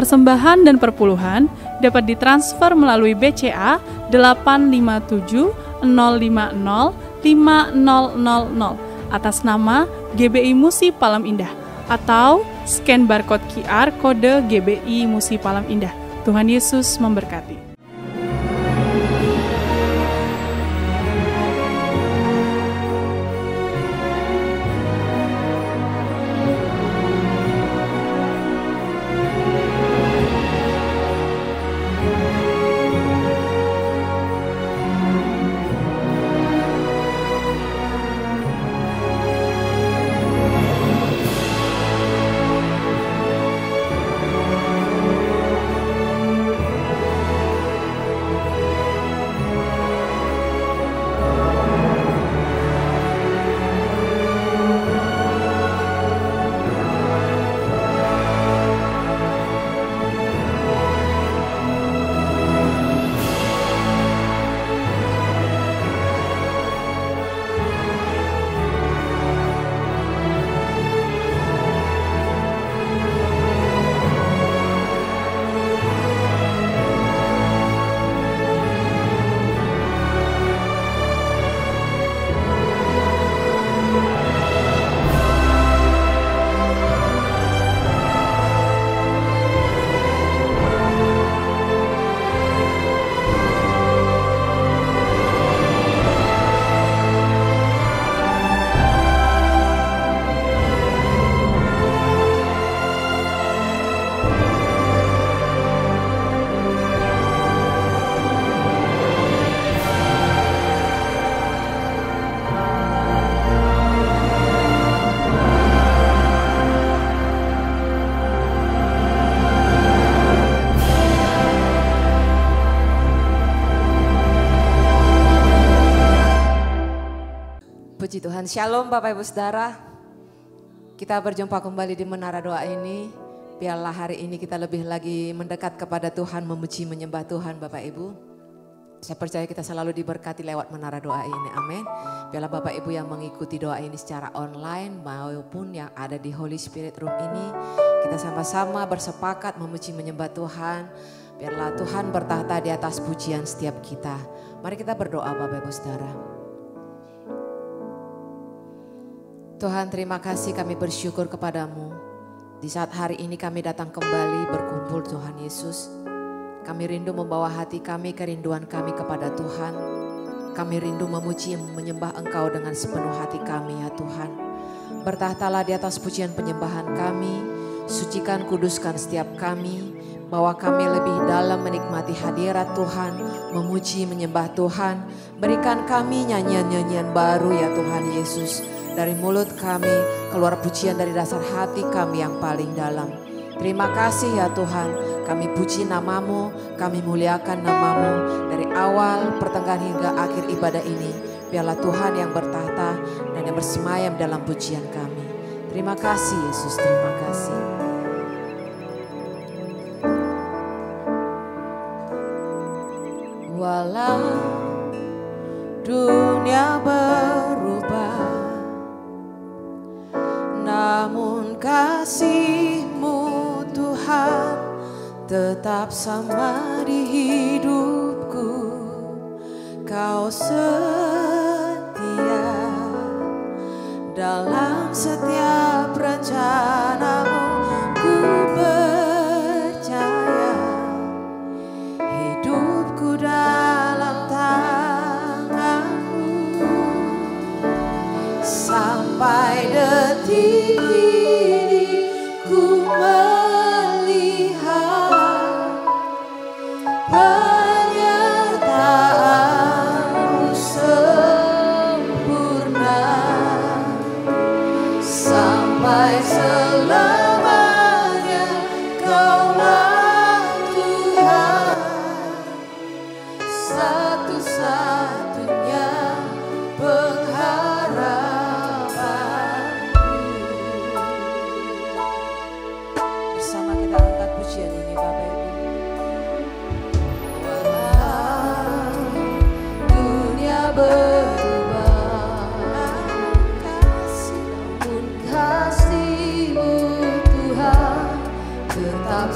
persembahan dan perpuluhan dapat ditransfer melalui BCA 857 050 5000 atas nama GBI Musi Palam Indah atau scan barcode QR kode GBI Musi Palam Indah. Tuhan Yesus memberkati. Puji Tuhan, Shalom Bapak Ibu Saudara. Kita berjumpa kembali di Menara Doa ini. Biarlah hari ini kita lebih lagi mendekat kepada Tuhan, memuji, menyembah Tuhan Bapak Ibu. Saya percaya kita selalu diberkati lewat Menara Doa ini, amin. Biarlah Bapak Ibu yang mengikuti doa ini secara online maupun yang ada di Holy Spirit Room ini, kita sama-sama bersepakat memuji, menyembah Tuhan. Biarlah Tuhan bertahta di atas pujian setiap kita. Mari kita berdoa Bapak Ibu Saudara. Tuhan, terima kasih, kami bersyukur kepadamu. Di saat hari ini kami datang kembali berkumpul Tuhan Yesus. Kami rindu membawa hati kami, kerinduan kami kepada Tuhan. Kami rindu memuji, menyembah Engkau dengan sepenuh hati kami ya Tuhan. Bertahtalah di atas pujian penyembahan kami. Sucikan, kuduskan setiap kami. Bawa kami lebih dalam menikmati hadirat Tuhan. Memuji, menyembah Tuhan. Berikan kami nyanyian-nyanyian baru ya Tuhan Yesus. Dari mulut kami keluar pujian dari dasar hati kami yang paling dalam. Terima kasih ya Tuhan, kami puji namamu, kami muliakan namamu. Dari awal, pertengahan hingga akhir ibadah ini, biarlah Tuhan yang bertahta dan yang bersemayam dalam pujian kami. Terima kasih Yesus, terima kasih. Walau dunia berubah, namun kasih-Mu Tuhan tetap sama di hidupku. Kau setia dalam setiap rencana-Mu. Ku percaya hidupku dalam tangan-Mu. Sampai detik ini ku melihat penyertaan-Mu sempurna. Sampai selamanya Kaulah Tuhan, satu-satunya pengharapanku. Bersama kita angkat pujian ini Bapak Ibu. Walau dunia berubah, namun kasih-Mu Tuhan tetap Sampai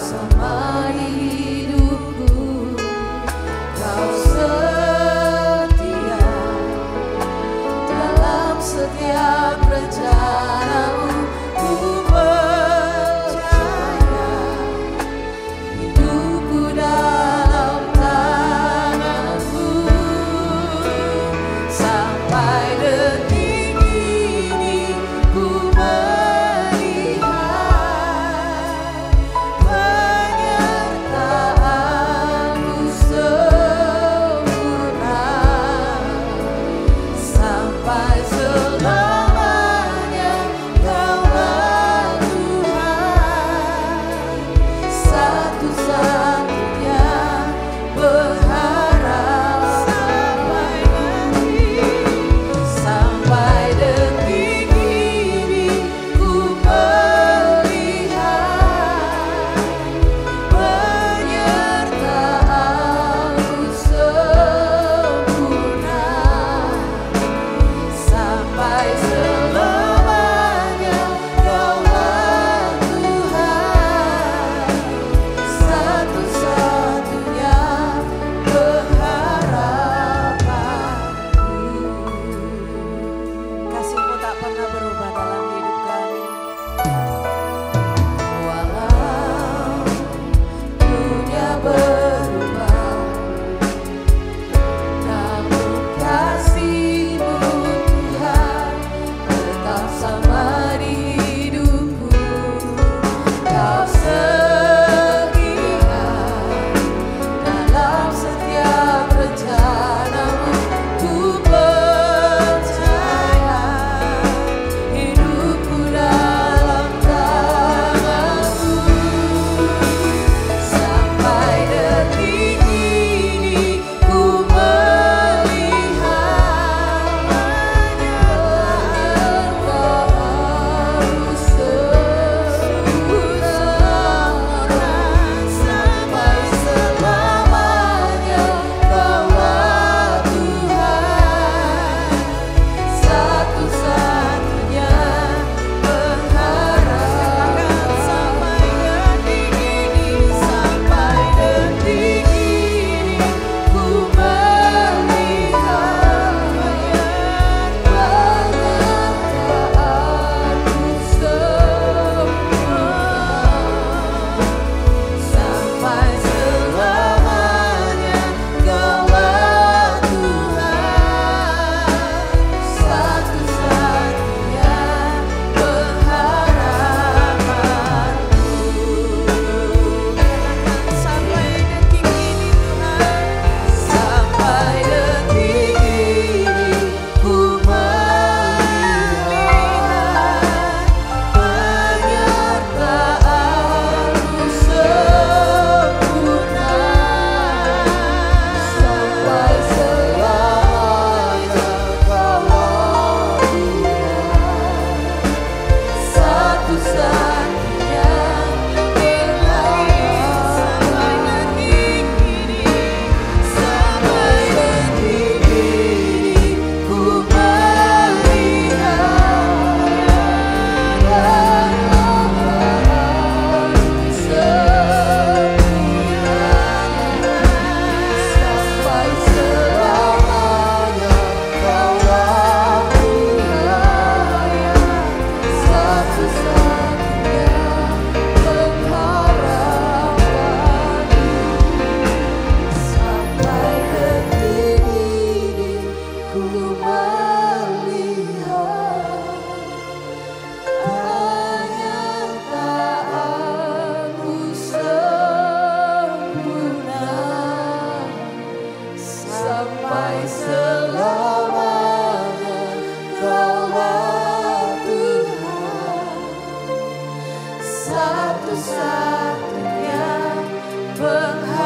selamanya Tuhan.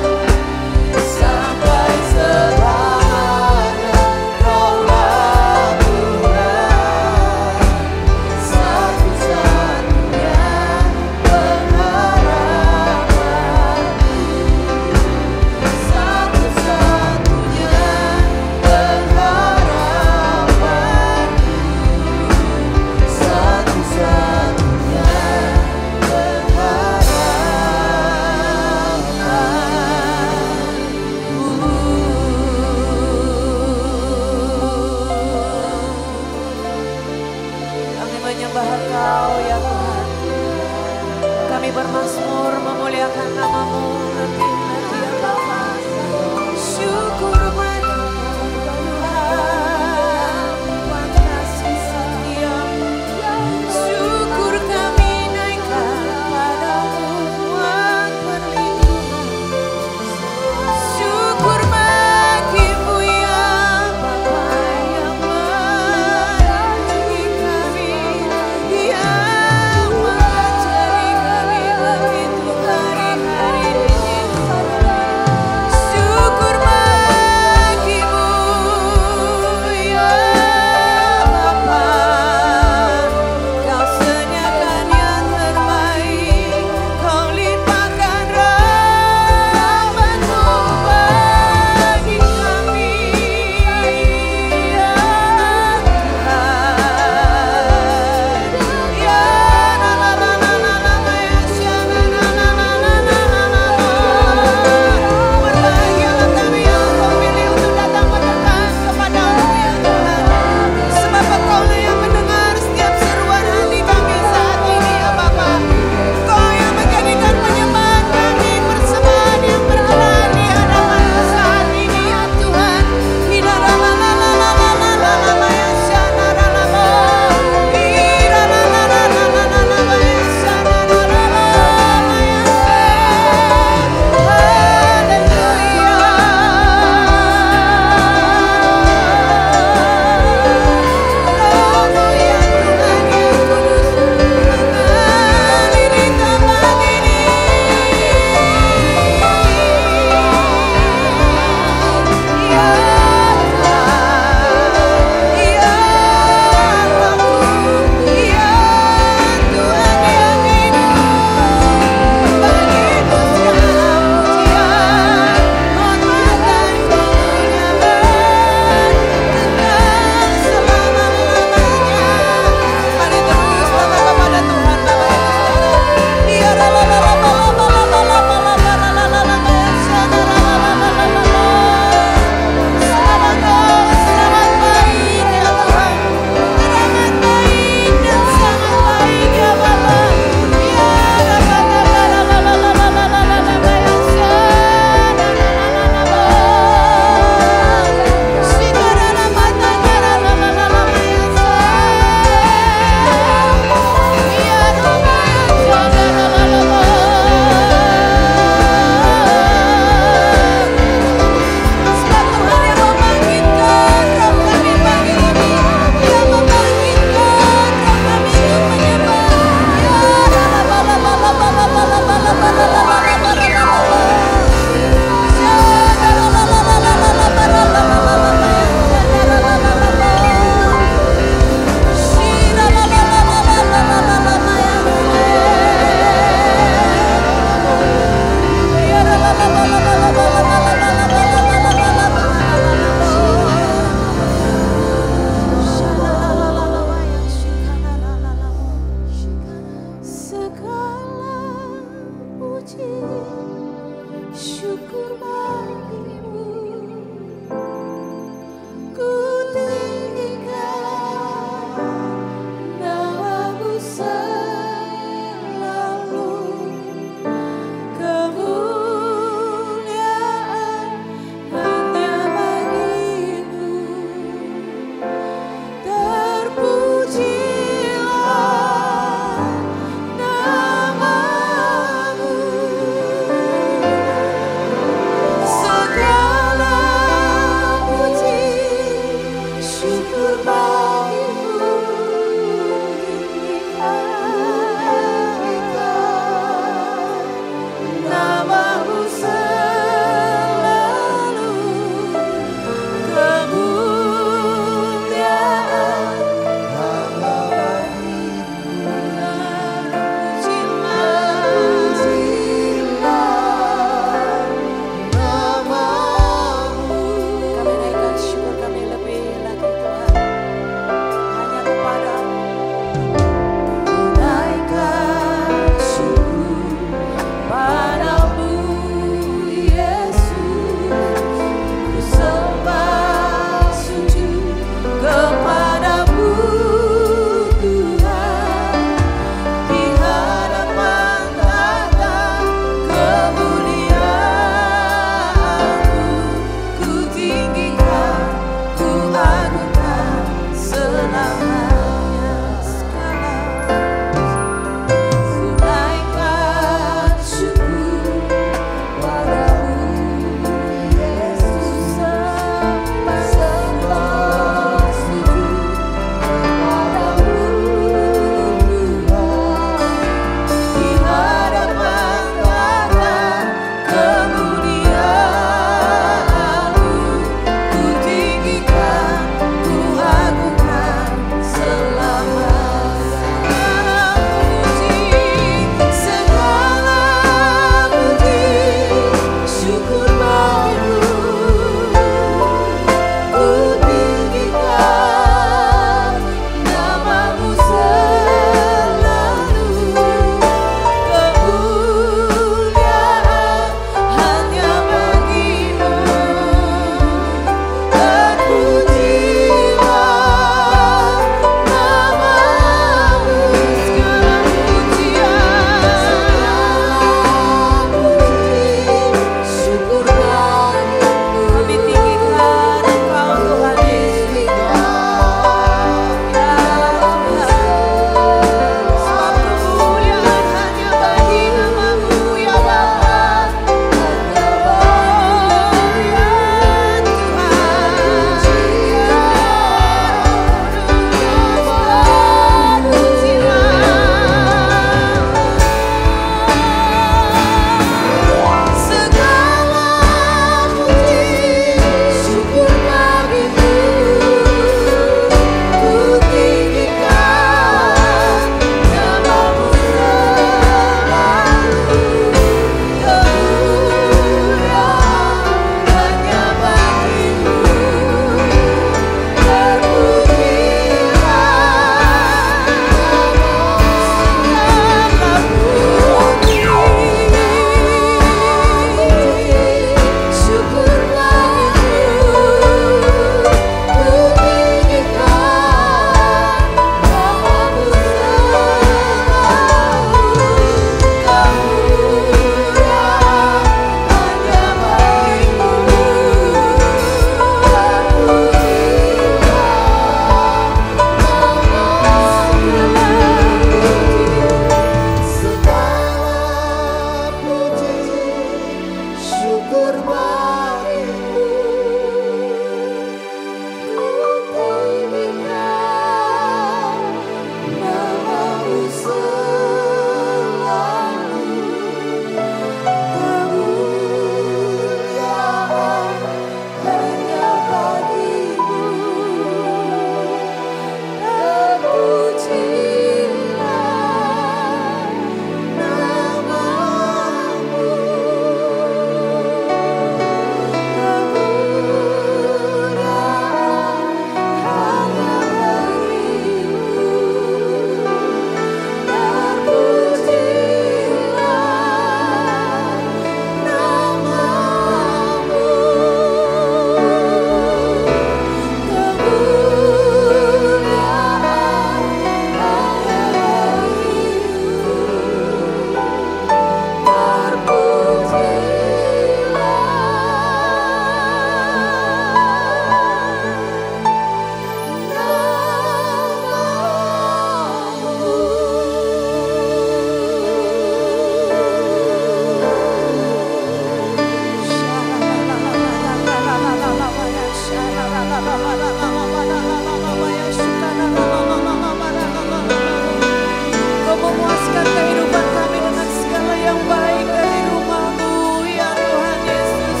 Kau memuaskan kehidupan kami dengan segala yang baik dari rumah-Mu ya Tuhan Yesus.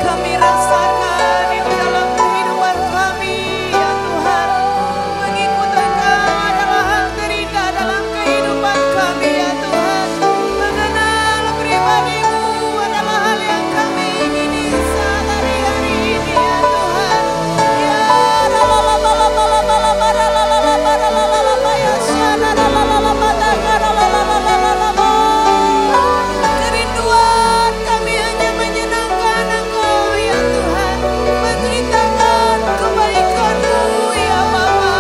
Kami rasakan itu dalam kehidupan kami ya Tuhan. Mengikut Engkau adalah hal terindah dalam kehidupan kami ya Tuhan. Mengenal pribadi-Mu adalah hal yang kami ingini sehari hari ini ya Tuhan. Ya kerinduan kami hanya menyenangkan Engkau ya Tuhan, menceritakan kebaikan-Mu ya Bapa.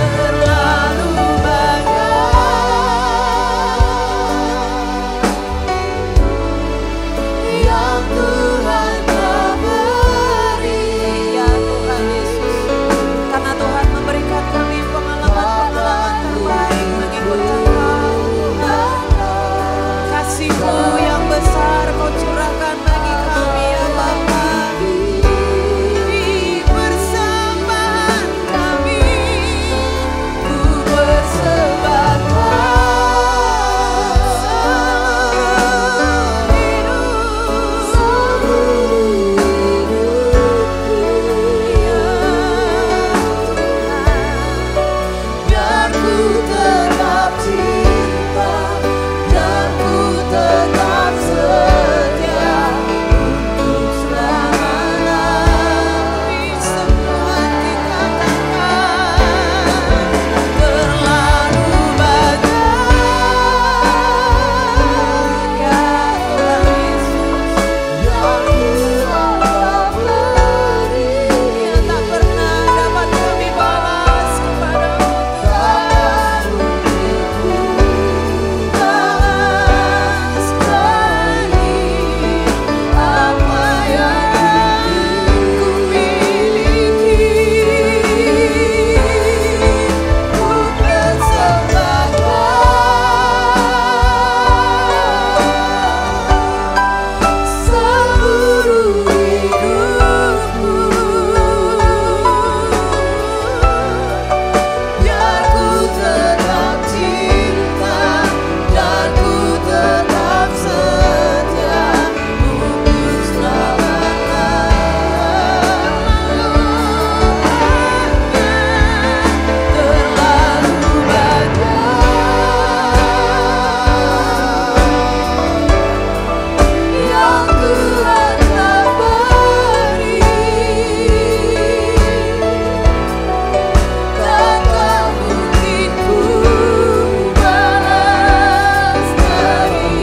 Terlalu banyak yang Tuhan telah beri ya Tuhan Yesus. Karena Tuhan memberikan kami pengalaman-pengalaman terbaik mengikut Engkau Tuhan. Kasih-Mu yang besar Kau curahkan bagi kami ya Bapa. Di persembahan kami Ku persembahkan biar ku tetap cinta, biar ku tetap setia untuk selamanya. Semua hati katakan terlalu banyak ya Tuhan Yesus yang Tuhan beri, yang tak pernah dapat kami balas kepada-Mu Tuhan. Balas sekali apa yang ku miliki, ku persembahkan seluruh hidupku. Biar ku tetap cinta, biar ku tetap setia untuk selamanya. Terlalu banyak yang Tuhan telah beri, takkan mungkin ku balas dari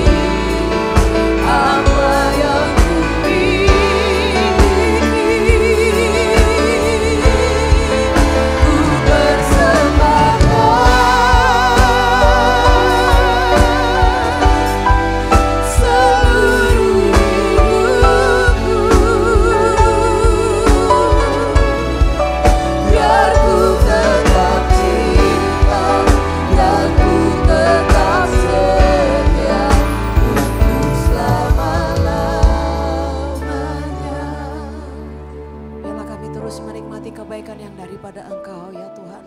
apa yang ku miliki. Ku persembahkan seluruh hidupku. Biar ku tetap cinta, biar ku tetap setia untuk selama-lamanya. Biarlah kami terus menikmati kebaikan yang daripada Engkau ya Tuhan.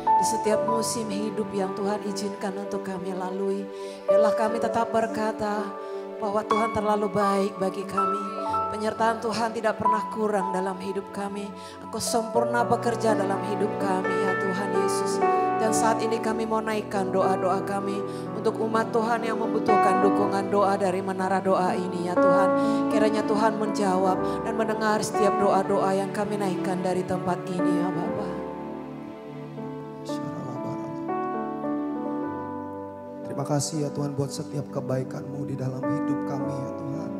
Di setiap musim hidup yang Tuhan izinkan untuk kami lalui, biarlah kami tetap berkata bahwa Tuhan terlalu baik bagi kami. Penyertaan Tuhan tidak pernah kurang dalam hidup kami. Engkau sempurna bekerja dalam hidup kami ya Tuhan Yesus. Dan saat ini kami mau naikkan doa-doa kami untuk umat Tuhan yang membutuhkan dukungan doa dari menara doa ini ya Tuhan. Kiranya Tuhan menjawab dan mendengar setiap doa-doa yang kami naikkan dari tempat ini ya Bapa. Terima kasih ya Tuhan buat setiap kebaikan-Mu di dalam hidup kami ya Tuhan.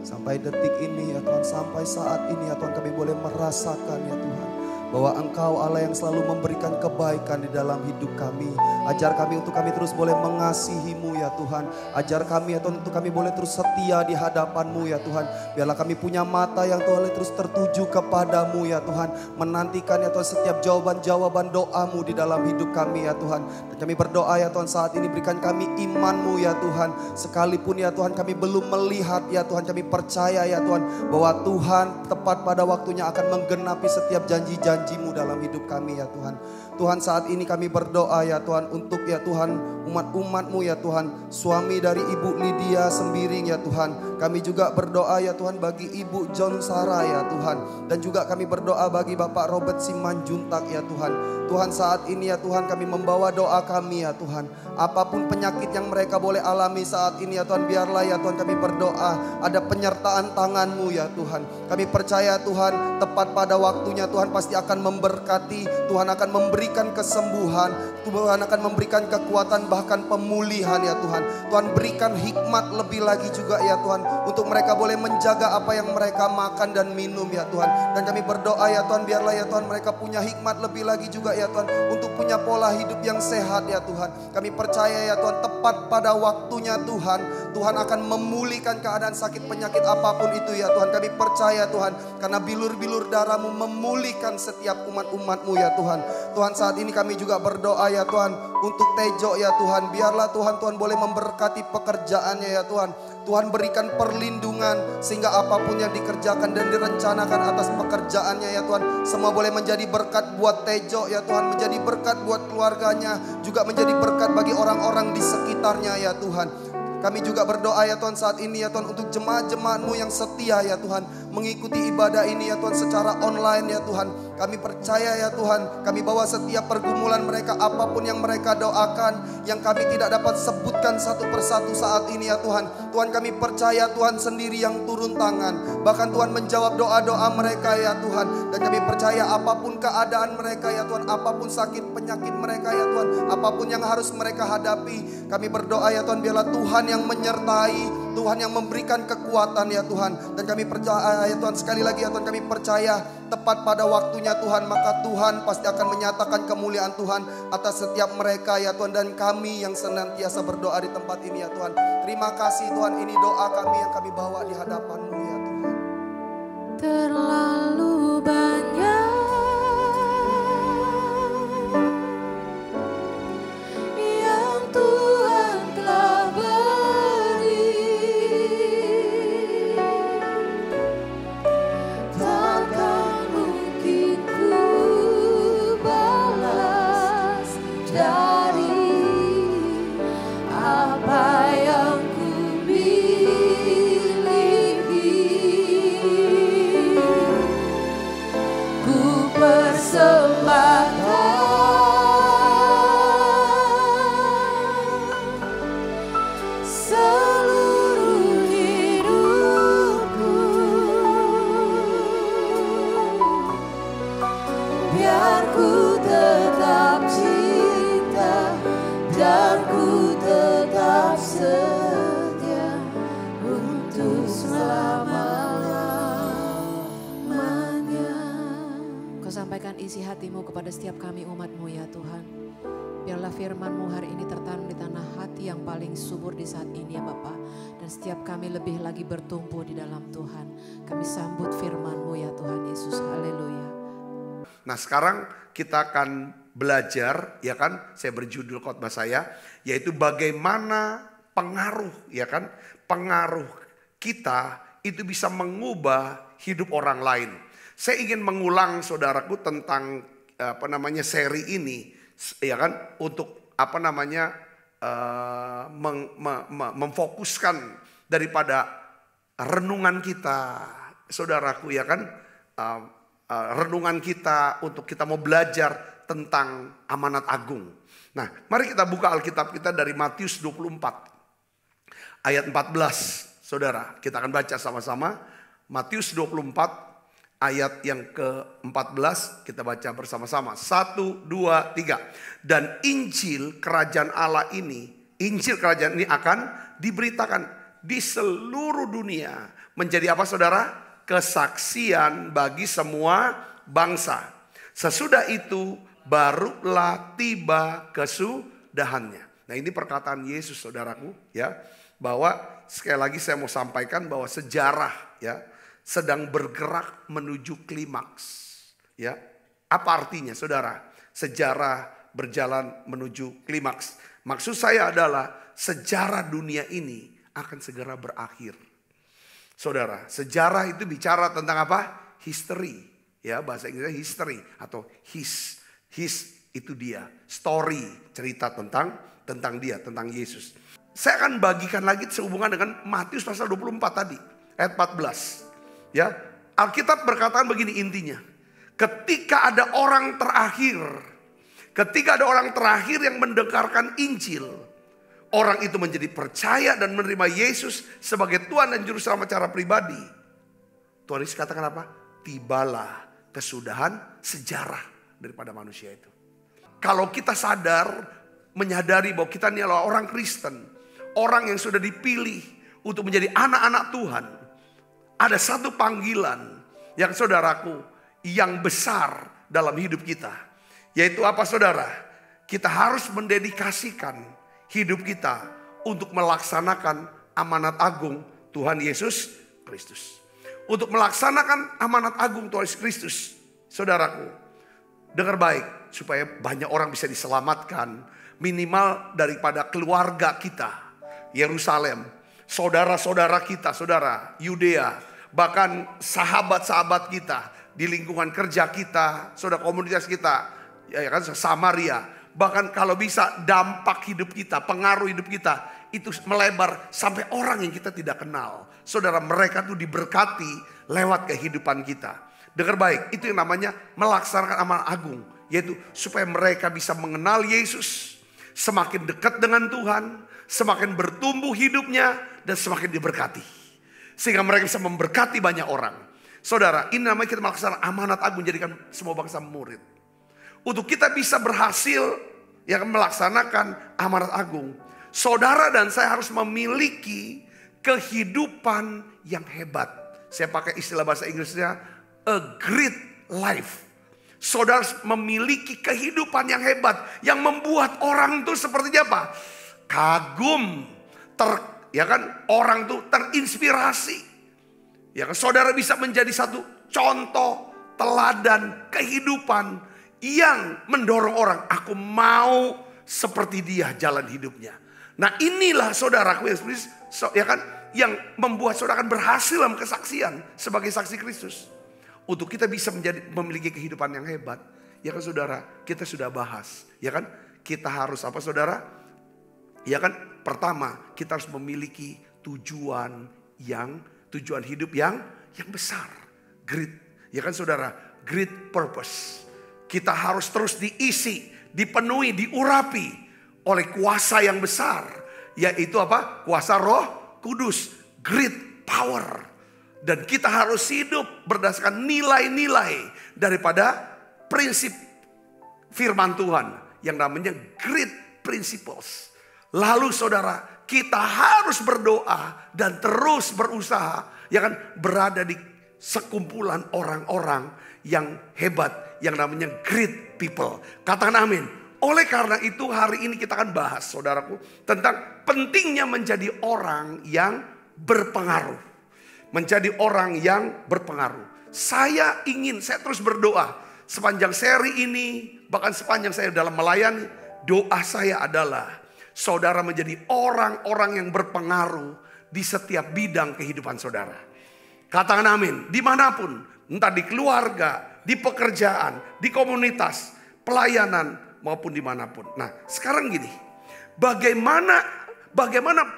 Sampai detik ini ya Tuhan, sampai saat ini ya Tuhan kami boleh merasakan ya Tuhan bahwa Engkau Allah yang selalu memberikan kebaikan di dalam hidup kami. Ajar kami untuk kami terus boleh mengasihi-Mu ya Tuhan. Ajar kami ya Tuhan untuk kami boleh terus setia di hadapan-Mu ya Tuhan. Biarlah kami punya mata yang Tuhan terus tertuju kepadamu ya Tuhan. Menantikan ya Tuhan setiap jawaban-jawaban doa-Mu di dalam hidup kami ya Tuhan. Dan kami berdoa ya Tuhan saat ini berikan kami iman-Mu ya Tuhan. Sekalipun ya Tuhan kami belum melihat ya Tuhan, kami percaya ya Tuhan bahwa Tuhan tepat pada waktunya akan menggenapi setiap janji-janji-Mu dalam hidup kami ya Tuhan. Tuhan saat ini kami berdoa ya Tuhan untuk ya Tuhan umat-umat-Mu ya Tuhan. Suami dari Ibu Lydia Sembiring ya Tuhan. Kami juga berdoa ya Tuhan bagi Ibu John Sarah ya Tuhan. Dan juga kami berdoa bagi Bapak Robert Simanjuntak ya Tuhan. Tuhan saat ini ya Tuhan kami membawa doa kami ya Tuhan. Apapun penyakit yang mereka boleh alami saat ini ya Tuhan, biarlah ya Tuhan kami berdoa ada penyertaan tangan-Mu ya Tuhan. Kami percaya Tuhan tepat pada waktunya Tuhan pasti akan memberkati. Tuhan akan memberikan kesembuhan. Tuhan akan memberikan kekuatan bahkan pemulihan ya Tuhan. Tuhan berikan hikmat lebih lagi juga ya Tuhan. Untuk mereka boleh menjaga apa yang mereka makan dan minum ya Tuhan. Dan kami berdoa ya Tuhan biarlah ya Tuhan mereka punya hikmat lebih lagi juga ya Tuhan. Untuk punya pola hidup yang sehat ya Tuhan. Kami percaya ya Tuhan tepat pada waktunya Tuhan. Tuhan akan memulihkan keadaan sakit penyakit apapun itu ya Tuhan. Kami percaya Tuhan. Karena bilur-bilur darah-Mu memulihkan setiap umat-umat-Mu ya Tuhan. Tuhan saat ini kami juga berdoa ya Tuhan. Untuk Tejo ya Tuhan. Biarlah Tuhan boleh memberkati pekerjaannya ya Tuhan. Tuhan berikan perlindungan sehingga apapun yang dikerjakan dan direncanakan atas pekerjaannya ya Tuhan. Semua boleh menjadi berkat buat Tejo ya Tuhan. Menjadi berkat buat keluarganya. Juga menjadi berkat bagi orang-orang di sekitarnya ya Tuhan. Kami juga berdoa ya Tuhan saat ini ya Tuhan untuk jemaat-jemaat-Mu yang setia ya Tuhan. Mengikuti ibadah ini ya Tuhan secara online ya Tuhan. Kami percaya ya Tuhan. Kami bawa setiap pergumulan mereka apapun yang mereka doakan. Yang kami tidak dapat sebutkan satu persatu saat ini ya Tuhan. Tuhan kami percaya Tuhan sendiri yang turun tangan. Bahkan Tuhan menjawab doa-doa mereka ya Tuhan. Dan kami percaya apapun keadaan mereka ya Tuhan. Apapun sakit penyakit mereka ya Tuhan. Apapun yang harus mereka hadapi. Kami berdoa ya Tuhan biarlah Tuhan yang menyertai, Tuhan yang memberikan kekuatan ya Tuhan. Dan kami percaya ya Tuhan sekali lagi ya Tuhan kami percaya tepat pada waktunya Tuhan. Maka Tuhan pasti akan menyatakan kemuliaan Tuhan atas setiap mereka ya Tuhan. Dan kami yang senantiasa berdoa di tempat ini ya Tuhan. Terima kasih Tuhan, ini doa kami yang kami bawa di hadapan-Mu ya Tuhan. Terlalu banyak yang Tuhan telah beri, takkan mungkin ku balas dari apa yang ku miliki. Ku persembahkan seluruh hidupku, biar ku tetap cinta dan ku tetap setia untuk selama-lamanya. Kau sampaikan isi hatimu kepada setiap kami umat-Mu ya Tuhan. Biarlah firman-Mu hari ini tertanam di tanah hati yang paling subur di saat ini ya Bapa. Dan setiap kami lebih lagi bertumbuh di dalam Tuhan. Kami sambut firman-Mu ya Tuhan Yesus. Haleluya. Nah sekarang kita akan belajar ya kan, saya berjudul khotbah saya yaitu bagaimana pengaruh ya kan, pengaruh kita itu bisa mengubah hidup orang lain. Saya ingin mengulang saudaraku tentang seri ini ya kan, untuk memfokuskan daripada renungan kita saudaraku ya kan, renungan kita untuk kita mau belajar tentang amanat agung. Nah, mari kita buka Alkitab kita dari Matius 24 ayat 14. Saudara, kita akan baca sama-sama Matius 24 ayat yang ke-14, kita baca bersama-sama. 1, 2, 3. Dan Injil kerajaan Allah ini, Injil kerajaan ini akan diberitakan di seluruh dunia. Menjadi apa saudara? Kesaksian bagi semua bangsa. Sesudah itu barulah tiba kesudahannya. Nah, ini perkataan Yesus, saudaraku, ya, bahwa sekali lagi saya mau sampaikan bahwa sejarah, ya, sedang bergerak menuju klimaks. Ya, apa artinya, saudara? Sejarah berjalan menuju klimaks. Maksud saya adalah sejarah dunia ini akan segera berakhir. Saudara, sejarah itu bicara tentang apa? History. Ya, bahasa Inggrisnya history atau his itu dia, story, cerita tentang dia, tentang Yesus. Saya akan bagikan lagi sehubungan dengan Matius pasal 24 tadi, ayat 14. Ya, Alkitab berkataan begini intinya. Ketika ada orang terakhir yang mendengarkan Injil, orang itu menjadi percaya dan menerima Yesus sebagai Tuhan dan Juru Selamat secara pribadi. Tuhan Yesus katakan apa? Tibalah kesudahan sejarah daripada manusia itu. Kalau kita menyadari bahwa kita ini adalah orang Kristen, orang yang sudah dipilih untuk menjadi anak-anak Tuhan, ada satu panggilan yang, saudaraku, yang besar dalam hidup kita. Yaitu apa, saudara? Kita harus mendedikasikan hidup kita untuk melaksanakan amanat agung Tuhan Yesus Kristus. Untuk melaksanakan amanat agung Tuhan Yesus Kristus, saudaraku, dengar baik, supaya banyak orang bisa diselamatkan, minimal daripada keluarga kita, Yerusalem, saudara-saudara kita, saudara, Yudea, bahkan sahabat-sahabat kita, di lingkungan kerja kita, saudara, komunitas kita, ya kan, Samaria, bahkan kalau bisa dampak hidup kita, pengaruh hidup kita, itu melebar sampai orang yang kita tidak kenal. Saudara, mereka tuh diberkati lewat kehidupan kita. Dengar baik, itu yang namanya melaksanakan amanat agung. Yaitu supaya mereka bisa mengenal Yesus, semakin dekat dengan Tuhan, semakin bertumbuh hidupnya, dan semakin diberkati. Sehingga mereka bisa memberkati banyak orang. Saudara, ini namanya kita melaksanakan amanat agung, jadikan semua bangsa murid. Untuk kita bisa berhasil yang melaksanakan amanat agung, saudara dan saya harus memiliki kehidupan yang hebat. Saya pakai istilah bahasa Inggrisnya, a great life. Saudara memiliki kehidupan yang hebat, yang membuat orang itu seperti apa? Kagum, ya kan? Orang tuh terinspirasi. Ya kan? Saudara bisa menjadi satu contoh teladan kehidupan yang mendorong orang, aku mau seperti dia jalan hidupnya. Nah, inilah saudaraku ya kan, yang membuat saudara akan berhasil dalam kesaksian sebagai saksi Kristus. Untuk kita bisa memiliki kehidupan yang hebat, ya kan saudara, kita sudah bahas, ya kan, kita harus apa, saudara? Ya kan, pertama kita harus memiliki tujuan hidup yang besar, great, ya kan saudara, great purpose. Kita harus terus diisi, dipenuhi, diurapi oleh kuasa yang besar, yaitu apa? Kuasa Roh Kudus, great power. Dan kita harus hidup berdasarkan nilai-nilai daripada prinsip firman Tuhan yang namanya great principles. Lalu saudara, kita harus berdoa dan terus berusaha, ya kan, berada di sekumpulan orang-orang yang hebat, yang namanya great people. Katakan amin. Oleh karena itu hari ini kita akan bahas, saudaraku, tentang pentingnya menjadi orang yang berpengaruh. Menjadi orang yang berpengaruh. Saya terus berdoa sepanjang seri ini, bahkan sepanjang saya dalam melayani, doa saya adalah saudara menjadi orang-orang yang berpengaruh di setiap bidang kehidupan saudara. Katakan amin. Dimanapun, entah di keluarga, di pekerjaan, di komunitas, pelayanan, maupun dimanapun. Nah, sekarang gini, bagaimana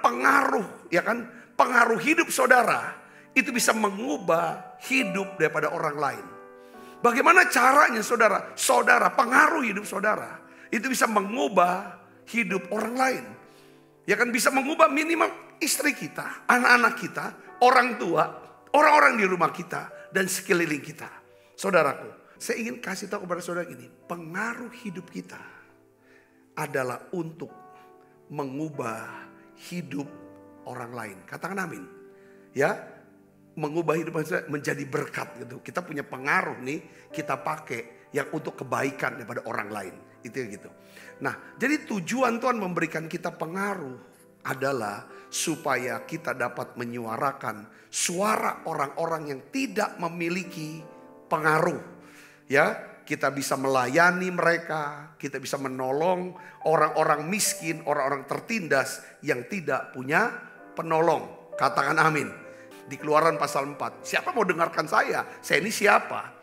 pengaruh, ya kan, pengaruh hidup saudara itu bisa mengubah hidup daripada orang lain. Bagaimana caranya saudara pengaruh hidup saudara itu bisa mengubah hidup orang lain. Ya kan, bisa mengubah minimal istri kita, anak-anak kita, orang tua, orang-orang di rumah kita, dan sekeliling kita. Saudaraku, saya ingin kasih tahu kepada saudara ini, pengaruh hidup kita adalah untuk mengubah hidup orang lain. Katakan amin. Ya, mengubah hidup kita menjadi berkat gitu. Kita punya pengaruh nih, kita pakai, yang untuk kebaikan daripada orang lain. Itu gitu. Nah, jadi tujuan Tuhan memberikan kita pengaruh adalah supaya kita dapat menyuarakan suara orang-orang yang tidak memiliki pengaruh. Ya, kita bisa melayani mereka, kita bisa menolong orang-orang miskin, orang-orang tertindas yang tidak punya penolong. Katakan amin. Di Keluaran pasal 4, siapa mau dengarkan saya? Saya ini siapa?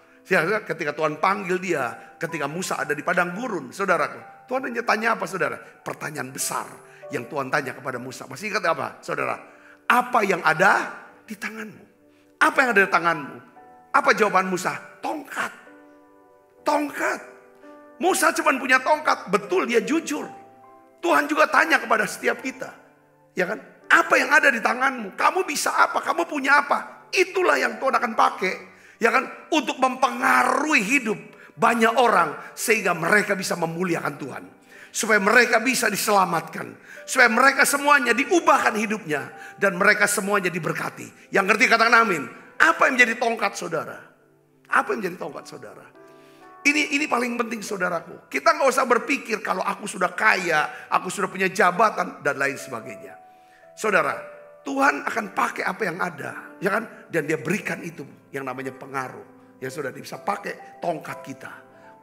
Ketika Tuhan panggil dia, ketika Musa ada di padang gurun, saudaraku. Tuhan hanya tanya apa, saudara? Pertanyaan besar yang Tuhan tanya kepada Musa. Masih ingat apa, saudara? Apa yang ada di tanganmu? Apa yang ada di tanganmu? Apa jawaban Musa? Tongkat. Tongkat. Musa cuma punya tongkat. Betul, dia jujur. Tuhan juga tanya kepada setiap kita. Ya kan? Apa yang ada di tanganmu? Kamu bisa apa? Kamu punya apa? Itulah yang Tuhan akan pakai. Ya kan? Untuk mempengaruhi hidup banyak orang. Sehingga mereka bisa memuliakan Tuhan. Supaya mereka bisa diselamatkan. Supaya mereka semuanya diubahkan hidupnya. Dan mereka semuanya diberkati. Yang ngerti katakan amin. Apa yang menjadi tongkat saudara? Apa yang menjadi tongkat saudara? Ini paling penting saudaraku. Kita gak usah berpikir kalau aku sudah kaya. Aku sudah punya jabatan dan lain sebagainya. Saudara, Tuhan akan pakai apa yang ada, ya kan? Dan dia berikan itu yang namanya pengaruh. Ya saudara, dia bisa pakai tongkat kita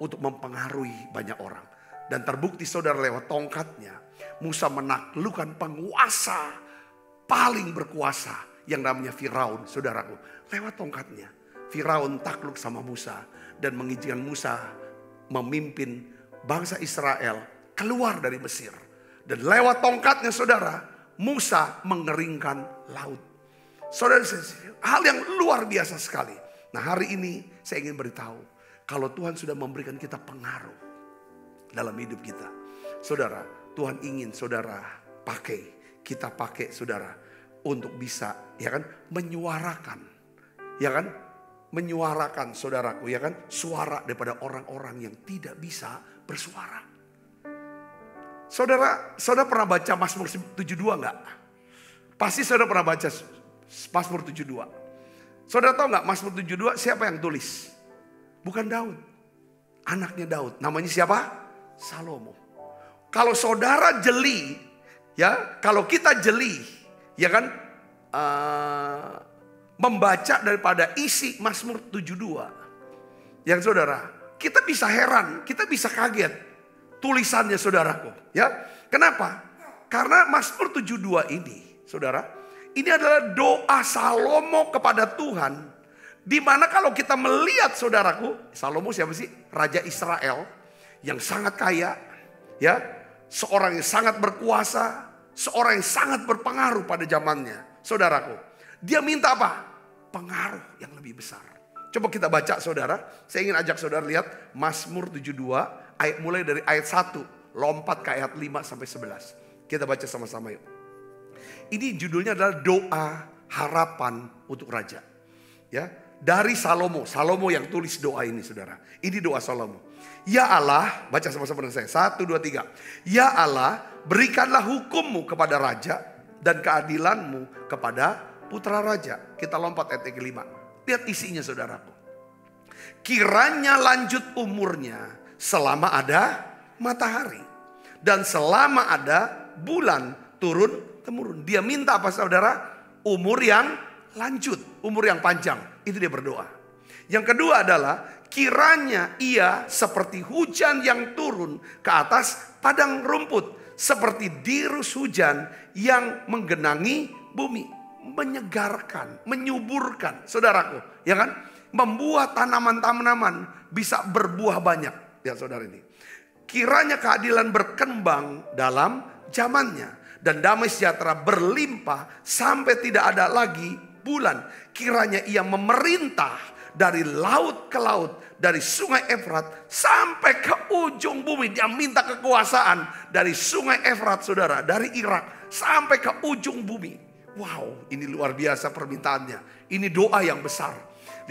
untuk mempengaruhi banyak orang. Dan terbukti saudara lewat tongkatnya, Musa menaklukkan penguasa paling berkuasa yang namanya Firaun, saudaraku. Lewat tongkatnya, Firaun takluk sama Musa dan mengizinkan Musa memimpin bangsa Israel keluar dari Mesir. Dan lewat tongkatnya saudara, Musa mengeringkan laut. Saudara, hal yang luar biasa sekali. Nah, hari ini saya ingin beritahu, kalau Tuhan sudah memberikan kita pengaruh dalam hidup kita, saudara, Tuhan ingin saudara kita pakai saudara untuk bisa, ya kan, menyuarakan, ya kan, menyuarakan saudaraku, ya kan, suara daripada orang-orang yang tidak bisa bersuara. Saudara pernah baca Mazmur 72 enggak? Pasti saudara pernah baca Mazmur 72. Saudara tahu enggak Mazmur 72 siapa yang tulis? Bukan Daud. Anaknya Daud. Namanya siapa? Salomo. Kalau saudara jeli, ya, kalau kita jeli, ya kan, membaca daripada isi Mazmur 72. Yang saudara, kita bisa heran, kita bisa kaget. Tulisannya saudaraku, ya. Kenapa? Karena Mazmur 72 ini, saudara, ini adalah doa Salomo kepada Tuhan. Di mana kalau kita melihat saudaraku, Salomo siapa sih? Raja Israel yang sangat kaya, ya, seorang yang sangat berkuasa, seorang yang sangat berpengaruh pada zamannya, saudaraku. Dia minta apa? Pengaruh yang lebih besar. Coba kita baca saudara. Saya ingin ajak saudara lihat Mazmur 72. Mulai dari ayat 1, lompat ke ayat 5 sampai 11. Kita baca sama-sama yuk. Ini judulnya adalah doa harapan untuk raja. Ya, dari Salomo yang tulis doa ini saudara. Ini doa Salomo. Ya Allah, baca sama-sama dengan saya. 1, 2, 3. Ya Allah, berikanlah hukum-Mu kepada raja dan keadilan-Mu kepada putra raja. Kita lompat ayat ke-5. Lihat isinya saudaraku. Kiranya lanjut umurnya selama ada matahari. Dan selama ada bulan turun-temurun. Dia minta apa saudara? Umur yang lanjut. Umur yang panjang. Itu dia berdoa. Yang kedua adalah kiranya ia seperti hujan yang turun ke atas padang rumput. Seperti dirus hujan yang menggenangi bumi. Menyegarkan, menyuburkan. Saudaraku, ya kan? Membuat tanaman-tanaman bisa berbuah banyak. Ya saudara ini. Kiranya keadilan berkembang dalam zamannya. Dan damai sejahtera berlimpah sampai tidak ada lagi bulan. Kiranya ia memerintah dari laut ke laut. Dari sungai Efrat sampai ke ujung bumi. Dia minta kekuasaan dari sungai Efrat saudara. Dari Irak sampai ke ujung bumi. Wow, ini luar biasa permintaannya. Ini doa yang besar.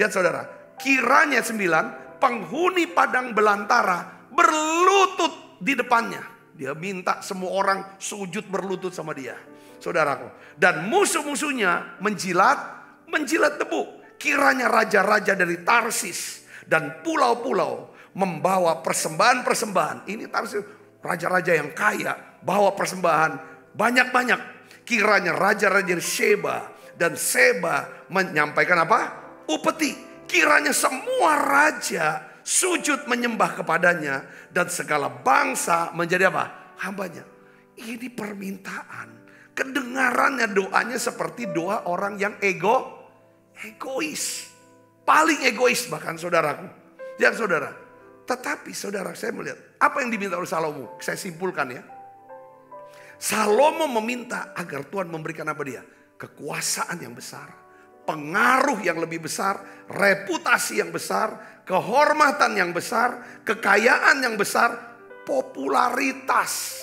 Lihat saudara. Kiranya 9. Penghuni padang belantara berlutut di depannya. Dia minta semua orang sujud berlutut sama dia. Saudaraku. Dan musuh-musuhnya menjilat debu. Kiranya raja-raja dari Tarsis dan pulau-pulau membawa persembahan-persembahan. Ini harus raja-raja yang kaya bawa persembahan banyak-banyak. Kiranya raja-raja Sheba dan Seba menyampaikan apa? Upeti. Kiranya semua raja sujud menyembah kepadanya dan segala bangsa menjadi apa? Hambanya. Ini permintaan. Kedengarannya doanya seperti doa orang yang egois. Paling egois bahkan saudaraku. Ya saudara. Tetapi saudara, saya melihat apa yang diminta oleh Salomo. Saya simpulkan ya. Salomo meminta agar Tuhan memberikan apa dia? Kekuasaan yang besar, pengaruh yang lebih besar, reputasi yang besar, kehormatan yang besar, kekayaan yang besar, popularitas,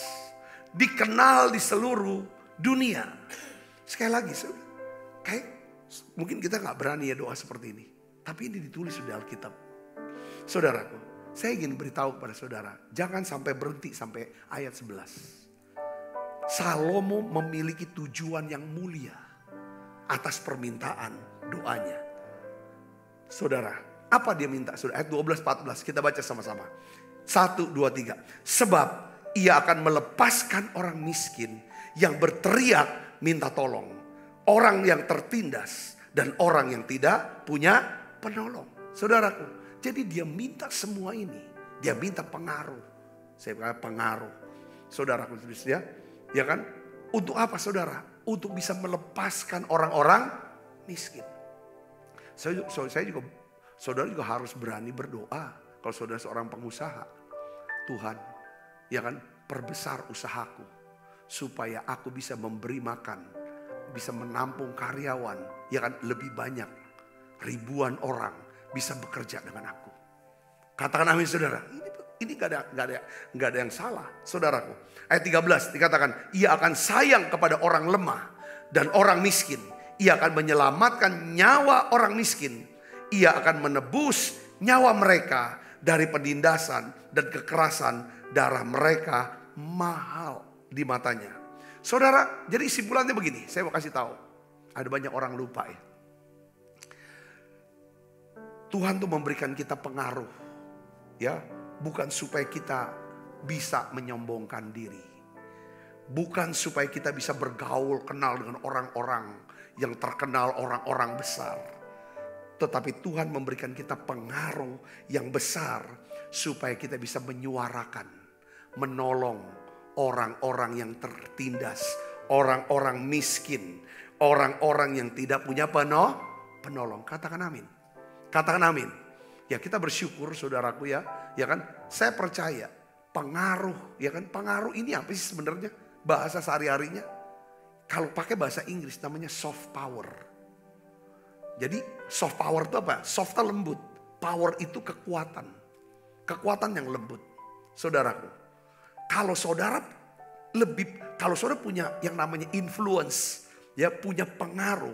dikenal di seluruh dunia. Sekali lagi, kayak mungkin kita nggak berani ya doa seperti ini, tapi ini ditulis di Alkitab. Saudaraku, saya ingin beritahu kepada saudara, jangan sampai berhenti sampai ayat 11. Salomo memiliki tujuan yang mulia atas permintaan doanya. Saudara, apa dia minta? Saudara, ayat 12-14 kita baca sama-sama. 1, 2, 3. Sebab ia akan melepaskan orang miskin yang berteriak minta tolong. Orang yang tertindas dan orang yang tidak punya penolong. Saudaraku, jadi dia minta semua ini. Dia minta pengaruh. Saya bilang pengaruh. Saudaraku, ya kan? Untuk apa saudara? Untuk bisa melepaskan orang-orang miskin. Saudara juga harus berani berdoa. Kalau saudara seorang pengusaha, Tuhan, ya kan, perbesar usahaku supaya aku bisa memberi makan, bisa menampung karyawan, ya kan, lebih banyak, ribuan orang bisa bekerja dengan aku. Katakan amin saudara. Ini gak ada yang salah, saudaraku. Ayat 13 dikatakan, ia akan sayang kepada orang lemah dan orang miskin. Ia akan menyelamatkan nyawa orang miskin. Ia akan menebus nyawa mereka dari penindasan dan kekerasan. Darah mereka mahal di matanya. Saudara, jadi simpulannya begini, saya mau kasih tahu. Ada banyak orang lupa ya. Tuhan tuh memberikan kita pengaruh, ya. Bukan supaya kita bisa menyombongkan diri. Bukan supaya kita bisa bergaul, kenal dengan orang-orang yang terkenal, orang-orang besar. Tetapi Tuhan memberikan kita pengaruh yang besar supaya kita bisa menyuarakan, menolong orang-orang yang tertindas, orang-orang miskin, orang-orang yang tidak punya penolong. Katakan amin. Katakan amin. Ya kita bersyukur saudaraku ya kan, saya percaya pengaruh, ya kan, pengaruh ini apa sih sebenarnya bahasa sehari-harinya? Kalau pakai bahasa Inggris namanya soft power. Jadi soft power itu apa? Soft itu lembut, power itu kekuatan, kekuatan yang lembut. Saudaraku, kalau saudara punya yang namanya influence, ya punya pengaruh,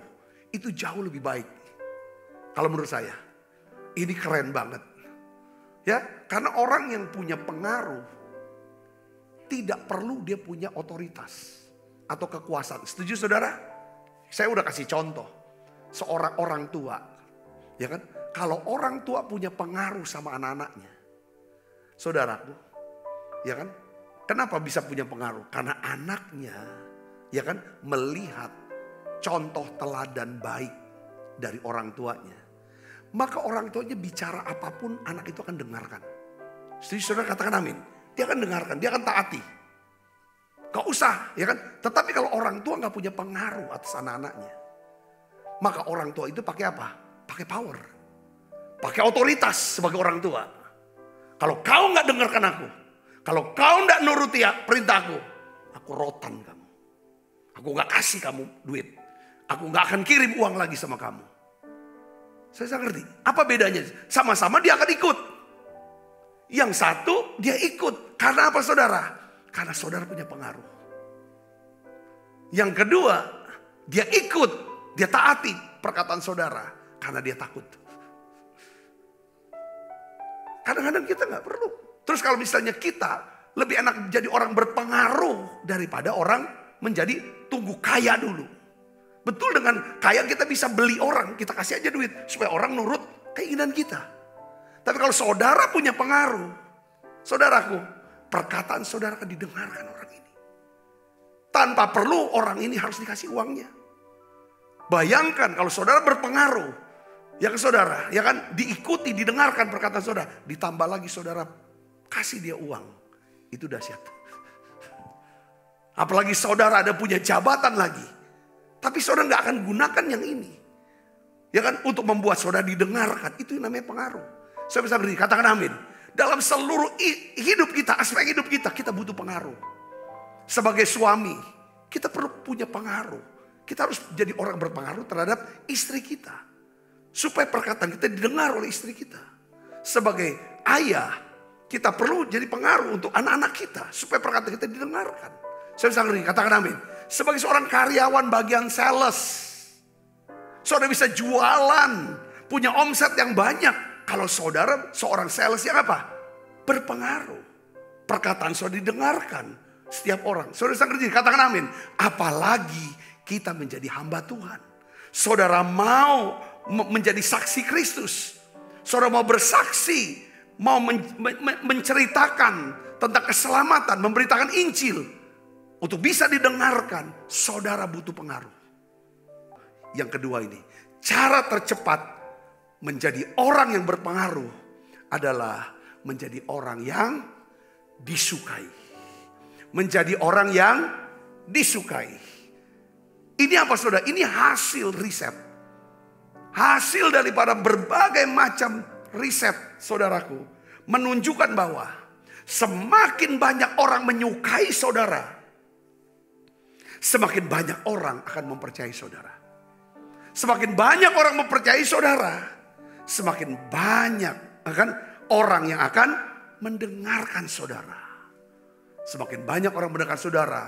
itu jauh lebih baik. Kalau menurut saya, ini keren banget. Ya, karena orang yang punya pengaruh tidak perlu dia punya otoritas atau kekuasaan. Setuju saudara? Saya udah kasih contoh. Seorang orang tua, ya kan? Kalau orang tua punya pengaruh sama anak-anaknya, saudaraku, ya kan? Kenapa bisa punya pengaruh? Karena anaknya, ya kan, melihat contoh teladan baik dari orang tuanya. Maka orang tuanya bicara apapun anak itu akan dengarkan. Setuju saudara, katakan amin. Dia akan dengarkan, dia akan taati. Gak usah, ya kan. Tetapi kalau orang tua gak punya pengaruh atas anak-anaknya, maka orang tua itu pakai apa? Pakai power. Pakai otoritas sebagai orang tua. Kalau kau gak dengarkan aku, kalau kau gak nuruti perintahku, aku rotan kamu. Aku gak kasih kamu duit. Aku gak akan kirim uang lagi sama kamu. Saya ngerti. Apa bedanya? Sama-sama dia akan ikut. Yang satu dia ikut. Karena apa saudara? Karena saudara punya pengaruh. Yang kedua, dia ikut. Dia taati perkataan saudara. Karena dia takut. Kadang-kadang kita gak perlu. Terus kalau misalnya kita lebih enak jadi orang berpengaruh daripada orang menjadi tunggu kaya dulu. Betul, dengan kaya kita bisa beli orang, kita kasih aja duit supaya orang nurut keinginan kita. Tapi kalau saudara punya pengaruh, saudaraku, perkataan saudara akan didengarkan orang ini. Tanpa perlu orang ini harus dikasih uangnya. Bayangkan kalau saudara berpengaruh, ya kan saudara, ya kan diikuti, didengarkan perkataan saudara. Ditambah lagi saudara kasih dia uang, itu dahsyat. Apalagi saudara ada punya jabatan lagi. Tapi saudara gak akan gunakan yang ini. Ya kan, untuk membuat saudara didengarkan, itu namanya pengaruh. Saya bisa berdiri, katakan amin. Dalam seluruh hidup kita, aspek hidup kita, kita butuh pengaruh. Sebagai suami, kita perlu punya pengaruh. Kita harus jadi orang berpengaruh terhadap istri kita. Supaya perkataan kita didengar oleh istri kita. Sebagai ayah, kita perlu jadi pengaruh untuk anak-anak kita. Supaya perkataan kita didengarkan. Saya bisa berdiri, katakan amin. Sebagai seorang karyawan bagian sales, saudara bisa jualan, punya omset yang banyak. Kalau saudara seorang sales yang apa? Berpengaruh. Perkataan saudara didengarkan setiap orang. Saudara bisa berdiri, katakan amin. Apalagi kita menjadi hamba Tuhan. Saudara mau menjadi saksi Kristus. Saudara mau bersaksi, mau menceritakan tentang keselamatan, memberitakan Injil. Untuk bisa didengarkan, saudara butuh pengaruh. Yang kedua ini, cara tercepat menjadi orang yang berpengaruh adalah menjadi orang yang disukai. Menjadi orang yang disukai. Ini apa saudara? Ini hasil riset. Hasil daripada berbagai macam riset saudaraku. Menunjukkan bahwa semakin banyak orang menyukai saudara, semakin banyak orang akan mempercayai saudara. Semakin banyak orang mempercayai saudara, semakin banyak akan orang yang akan mendengarkan saudara. Semakin banyak orang mendengarkan saudara,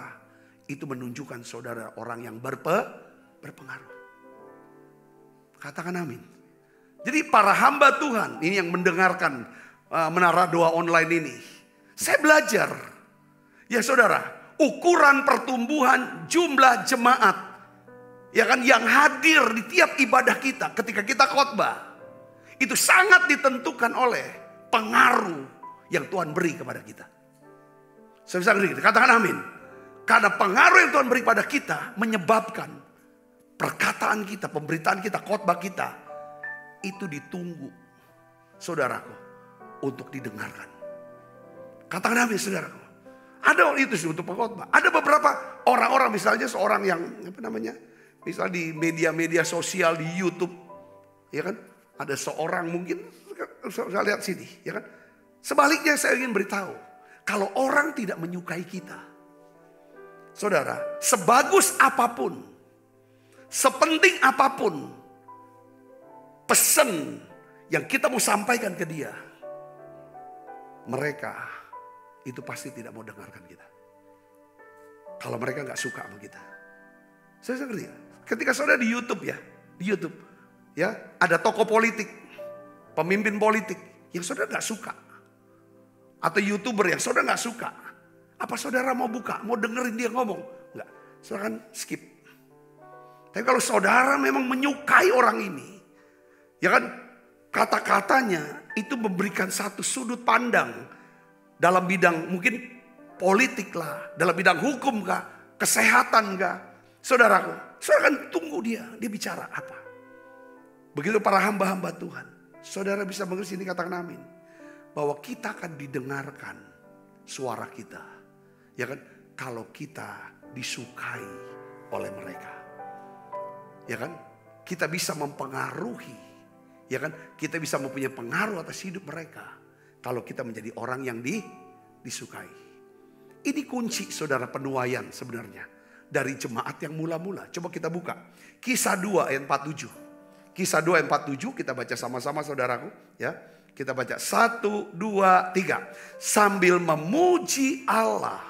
itu menunjukkan saudara orang yang berpengaruh. Katakan amin. Jadi para hamba Tuhan ini yang mendengarkan Menara Doa online ini, saya belajar, ya saudara, ukuran pertumbuhan jumlah jemaat, ya kan, yang hadir di tiap ibadah kita ketika kita khotbah, itu sangat ditentukan oleh pengaruh yang Tuhan beri kepada kita. Saya bisa berdiri, katakan amin. Karena pengaruh yang Tuhan beri pada kita menyebabkan perkataan kita, pemberitaan kita, khotbah kita itu ditunggu, saudaraku, untuk didengarkan. Katakan amin, saudaraku. Ada itu sih untuk pengkhotbah. Ada beberapa orang-orang, misalnya seorang yang misalnya di media-media sosial, di YouTube, ya kan, ada seorang mungkin saya lihat sini, ya kan. Sebaliknya saya ingin beritahu, kalau orang tidak menyukai kita, saudara, sebagus apapun, sepenting apapun pesan yang kita mau sampaikan ke dia, mereka itu pasti tidak mau dengarkan kita. Kalau mereka gak suka sama kita. Saya ngerti ya. Ketika saudara di YouTube ya, ada tokoh politik, pemimpin politik yang saudara gak suka, atau YouTuber yang saudara gak suka, apa saudara mau buka, mau dengerin dia ngomong? Enggak, saudara kan skip. Tapi kalau saudara memang menyukai orang ini, ya kan, kata-katanya itu memberikan satu sudut pandang dalam bidang mungkin politik lah, dalam bidang hukum kah, kesehatan kah, saudaraku, saudara akan tunggu dia bicara apa. Begitu para hamba-hamba Tuhan, saudara bisa mengerti ini, katakan amin, bahwa kita akan didengarkan suara kita, ya kan, kalau kita disukai oleh mereka, ya kan, kita bisa mempengaruhi, ya kan, kita bisa mempunyai pengaruh atas hidup mereka kalau kita menjadi orang yang disukai. Ini kunci saudara penuaian sebenarnya dari jemaat yang mula-mula. Coba kita buka Kisah 2 ayat 47. Kisah 2 ayat 47 kita baca sama-sama saudaraku, ya. Kita baca 1, 2, 3. Sambil memuji Allah,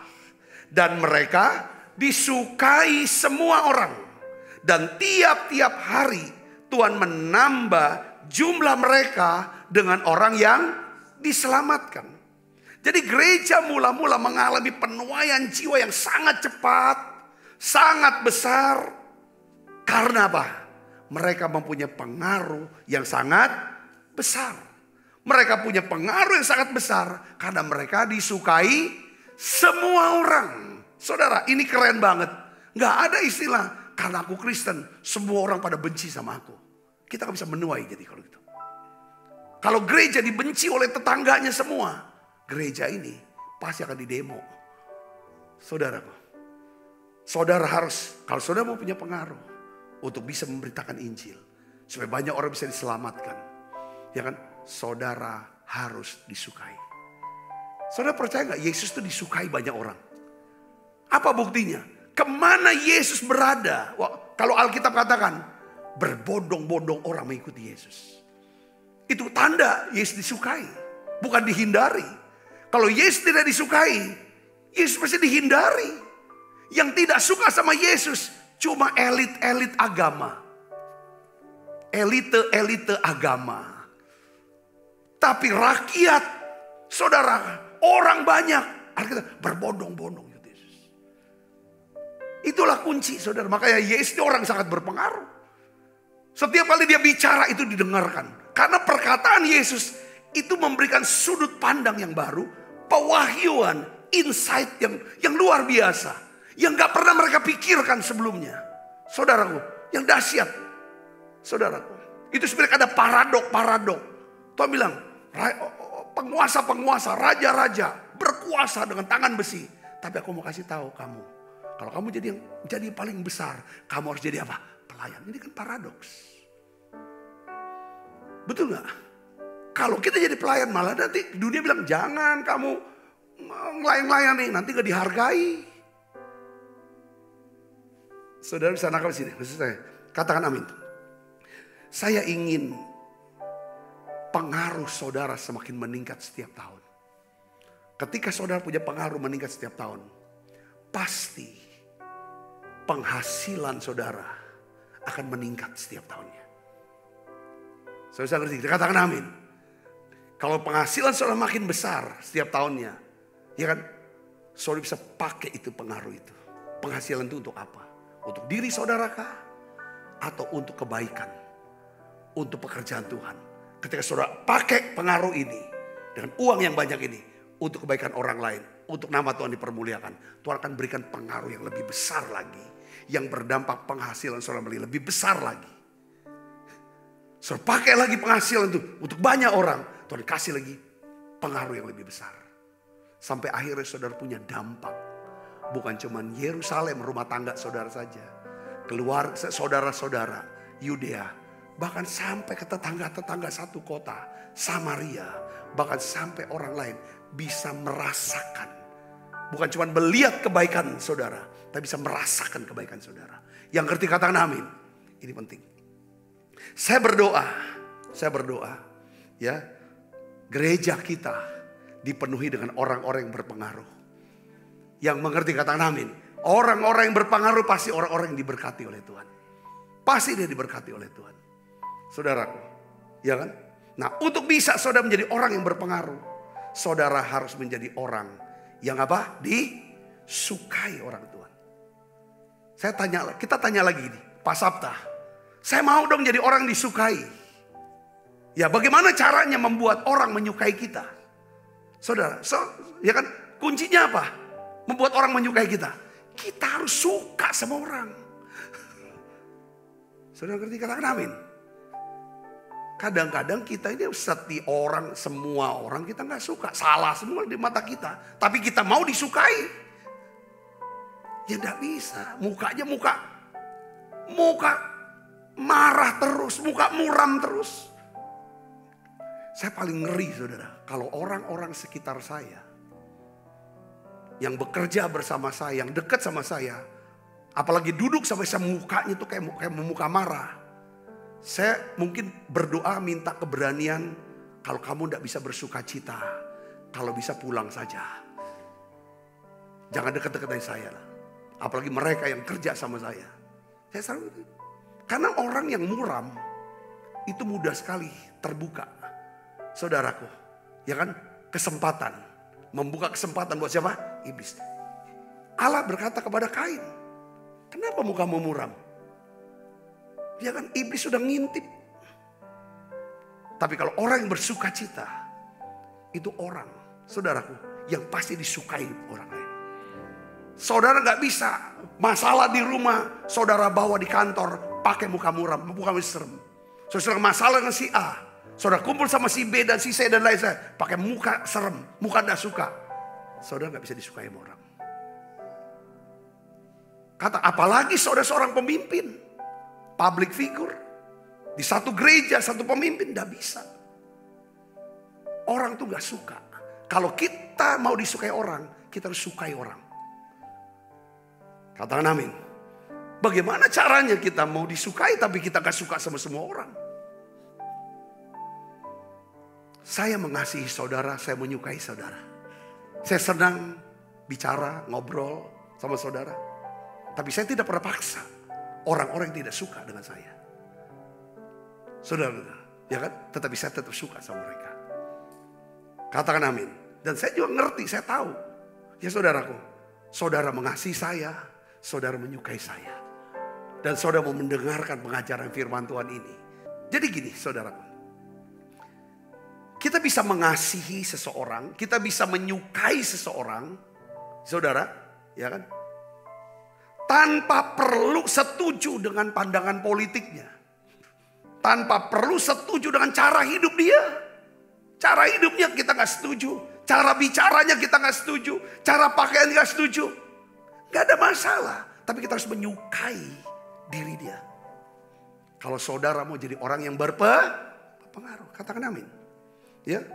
dan mereka disukai semua orang, dan tiap-tiap hari Tuhan menambah jumlah mereka dengan orang yang diselamatkan. Jadi gereja mula-mula mengalami penuaian jiwa yang sangat cepat, sangat besar. Karena apa? Mereka mempunyai pengaruh yang sangat besar. Mereka punya pengaruh yang sangat besar karena mereka disukai semua orang. Saudara, ini keren banget. Gak ada istilah karena aku Kristen semua orang pada benci sama aku. Kita gak bisa menuai jadi kalau gitu. Kalau gereja dibenci oleh tetangganya semua, gereja ini pasti akan didemo. Saudara, saudara harus, kalau saudara mau punya pengaruh untuk bisa memberitakan Injil, supaya banyak orang bisa diselamatkan, ya kan? Saudara harus disukai. Saudara percaya gak Yesus itu disukai banyak orang? Apa buktinya? Kemana Yesus berada? Kalau Alkitab katakan, berbondong-bondong orang mengikuti Yesus. Itu tanda Yesus disukai, bukan dihindari. Kalau Yesus tidak disukai, Yesus pasti dihindari. Yang tidak suka sama Yesus cuma elit-elit agama. Elite-elite agama. Tapi rakyat, saudara, orang banyak, Alkitab berbondong-bondong. Itulah kunci, saudara. Makanya Yesus itu orang sangat berpengaruh. Setiap kali dia bicara itu didengarkan. Karena perkataan Yesus itu memberikan sudut pandang yang baru, pewahyuan, insight yang luar biasa. Yang gak pernah mereka pikirkan sebelumnya. Saudaraku, yang dahsyat. Saudaraku, itu sebenarnya ada paradok. Tuhan bilang, penguasa-penguasa, raja-raja berkuasa dengan tangan besi. Tapi aku mau kasih tahu kamu, kalau kamu jadi paling besar, kamu harus jadi apa? Pelayan. Ini kan paradoks. Betul gak? Kalau kita jadi pelayan malah nanti dunia bilang jangan kamu melayani, nanti gak dihargai. Saudara bisa nakal sini, maksud saya, katakan amin. Saya ingin pengaruh saudara semakin meningkat setiap tahun. Ketika saudara punya pengaruh meningkat setiap tahun, pasti penghasilan saudara akan meningkat setiap tahunnya. Saudara ngerti? Katakan amin. Kalau penghasilan saudara makin besar setiap tahunnya, ya kan? Saudara bisa pakai itu pengaruh itu. Penghasilan itu untuk apa? Untuk diri saudara kah? Atau untuk kebaikan? Untuk pekerjaan Tuhan. Ketika saudara pakai pengaruh ini dengan uang yang banyak ini untuk kebaikan orang lain, untuk nama Tuhan dipermuliakan, Tuhan akan berikan pengaruh yang lebih besar lagi, yang berdampak penghasilan saudara lebih besar lagi. Saudara pakai lagi penghasilan itu untuk banyak orang, Tuhan kasih lagi pengaruh yang lebih besar. Sampai akhirnya saudara punya dampak. Bukan cuma Yerusalem, rumah tangga saudara saja. Keluar saudara-saudara, Yudea. Bahkan sampai ke tetangga-tetangga satu kota, Samaria. Bahkan sampai orang lain bisa merasakan. Bukan cuma melihat kebaikan saudara, tapi bisa merasakan kebaikan saudara. Yang ngerti katakan amin. Ini penting. Saya berdoa ya, gereja kita dipenuhi dengan orang-orang yang berpengaruh. Yang mengerti katakan amin. Orang-orang yang berpengaruh pasti orang-orang yang diberkati oleh Tuhan. Pasti dia diberkati oleh Tuhan. Saudaraku, ya kan? Nah, untuk bisa saudara menjadi orang yang berpengaruh, saudara harus menjadi orang yang apa? Disukai orang Tuhan. Kita tanya lagi nih, Pak Sabta. Saya mau dong jadi orang disukai. Ya, bagaimana caranya membuat orang menyukai kita? Saudara, ya kan? Kuncinya apa? Membuat orang menyukai kita. Kita harus suka sama orang. Saudara ngerti katakan amin. Kadang-kadang kita ini semua orang kita nggak suka. Salah semua di mata kita. Tapi kita mau disukai. Ya nggak bisa. Mukanya muka marah terus. Muka muram terus. Saya paling ngeri saudara. Kalau orang-orang sekitar saya. Yang bekerja bersama saya. Yang dekat sama saya. Apalagi duduk sampai mukanya tuh kayak muka marah. Saya mungkin berdoa minta keberanian. Kalau kamu tidak bisa bersuka cita. Kalau bisa pulang saja. Jangan dekat-dekat saya lah. Apalagi mereka yang kerja sama saya. Saya selalu gitu. Karena orang yang muram. Itu mudah sekali terbuka. Saudaraku. Ya kan? Kesempatan. Membuka kesempatan buat siapa? Iblis. Allah berkata kepada Kain. Kenapa mukamu muram? Ya kan iblis sudah ngintip. Tapi kalau orang yang bersuka cita, itu orang, saudaraku, yang pasti disukai orang lain. Saudara gak bisa masalah di rumah, saudara bawa di kantor, pakai muka muram, muka serem. Saudara masalah dengan si A, saudara kumpul sama si B dan si C dan lain sebagainya, pakai muka serem, muka gak suka. Saudara gak bisa disukai sama orang. Kata apalagi saudara seorang pemimpin, public figure. Di satu gereja, satu pemimpin, gak bisa. Orang tuh gak suka. Kalau kita mau disukai orang, kita harus sukai orang. Katakan amin. Bagaimana caranya kita mau disukai tapi kita gak suka sama semua orang? Saya mengasihi saudara, saya menyukai saudara. Saya senang bicara, ngobrol sama saudara. Tapi saya tidak pernah paksa orang-orang yang tidak suka dengan saya. Saudara, ya kan? Tetapi saya tetap suka sama mereka. Katakan amin. Dan saya juga ngerti, saya tahu. Ya saudaraku, saudara mengasihi saya, saudara menyukai saya. Dan saudara mau mendengarkan pengajaran firman Tuhan ini. Jadi gini saudaraku. Kita bisa mengasihi seseorang, kita bisa menyukai seseorang. Saudara, ya kan? Tanpa perlu setuju dengan pandangan politiknya. Tanpa perlu setuju dengan cara hidup dia. Cara hidupnya kita gak setuju. Cara bicaranya kita gak setuju. Cara pakaian gak setuju. Gak ada masalah. Tapi kita harus menyukai diri dia. Kalau saudara mau jadi orang yang berpengaruh. Katakan amin. Ya.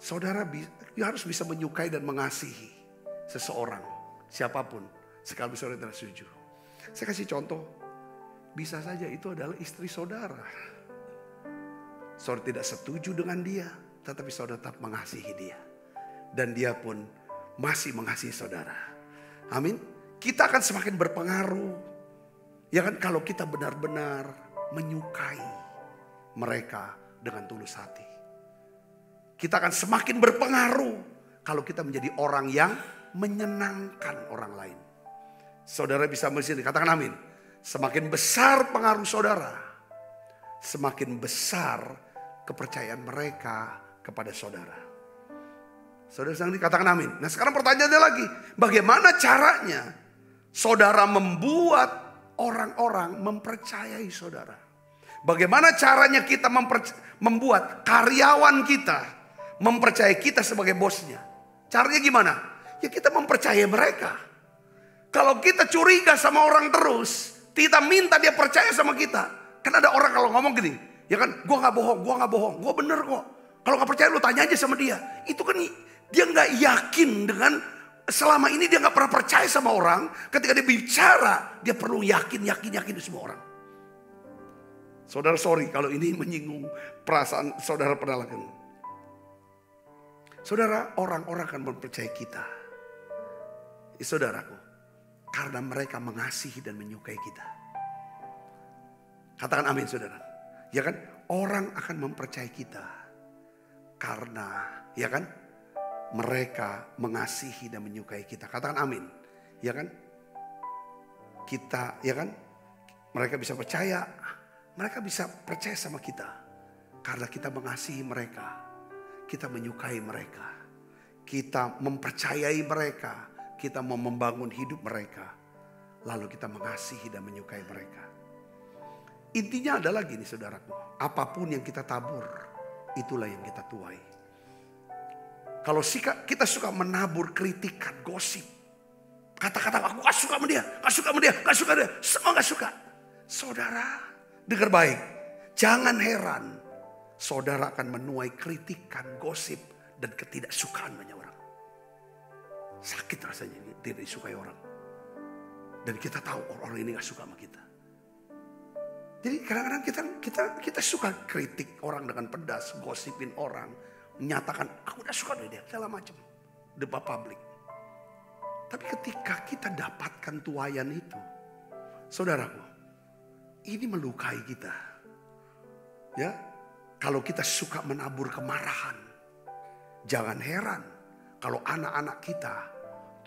Saudara harus bisa menyukai dan mengasihi seseorang. Siapapun. Sekali saudara tidak setuju. Saya kasih contoh. Bisa saja itu adalah istri saudara. Saudara tidak setuju dengan dia, tetapi saudara tetap mengasihi dia. Dan dia pun masih mengasihi saudara. Amin. Kita akan semakin berpengaruh. Ya kan, kalau kita benar-benar menyukai mereka dengan tulus hati. Kita akan semakin berpengaruh kalau kita menjadi orang yang menyenangkan orang lain. Saudara bisa melihat, katakan amin. Semakin besar pengaruh saudara, semakin besar kepercayaan mereka kepada saudara. Saudara sedang dikatakan amin. Nah sekarang pertanyaannya lagi, bagaimana caranya saudara membuat orang-orang mempercayai saudara? Bagaimana caranya kita membuat karyawan kita mempercayai kita sebagai bosnya? Caranya gimana? Ya kita mempercayai mereka. Kalau kita curiga sama orang terus, kita minta dia percaya sama kita. Kan ada orang kalau ngomong gini, ya kan, gue gak bohong, gue bener kok. Kalau gak percaya lu tanya aja sama dia. Itu kan dia gak yakin dengan, selama ini dia gak pernah percaya sama orang. Ketika dia bicara, dia perlu yakin di semua orang. Saudara sorry kalau ini menyinggung perasaan saudara pernah lakukan. Saudara, orang-orang akan mempercayai kita. Saudaraku, karena mereka mengasihi dan menyukai kita. Katakan amin saudara. Ya kan? Orang akan mempercayai kita. Karena ya kan? Mereka mengasihi dan menyukai kita. Katakan amin. Ya kan? Kita ya kan? Mereka bisa percaya. Mereka bisa percaya sama kita. Karena kita mengasihi mereka. Kita menyukai mereka. Kita mempercayai mereka. Kita mau membangun hidup mereka. Lalu kita mengasihi dan menyukai mereka. Intinya adalah gini saudaraku. Apapun yang kita tabur, itulah yang kita tuai. Kalau kita suka menabur kritikan, gosip. Kata-kata aku gak suka sama dia, gak suka sama dia, gak suka dia. Semua gak suka. Saudara, dengar baik. Jangan heran. Saudara akan menuai kritikan, gosip, dan ketidaksukaan banyak orang. Sakit rasanya tidak disukai orang. Dan kita tahu orang ini gak suka sama kita. Jadi kadang-kadang kita suka kritik orang dengan pedas, gosipin orang, menyatakan aku udah suka dari dia, segala macam, depan publik. Tapi ketika kita dapatkan tuayan itu, saudaraku, ini melukai kita. Ya, kalau kita suka menabur kemarahan, jangan heran kalau anak-anak kita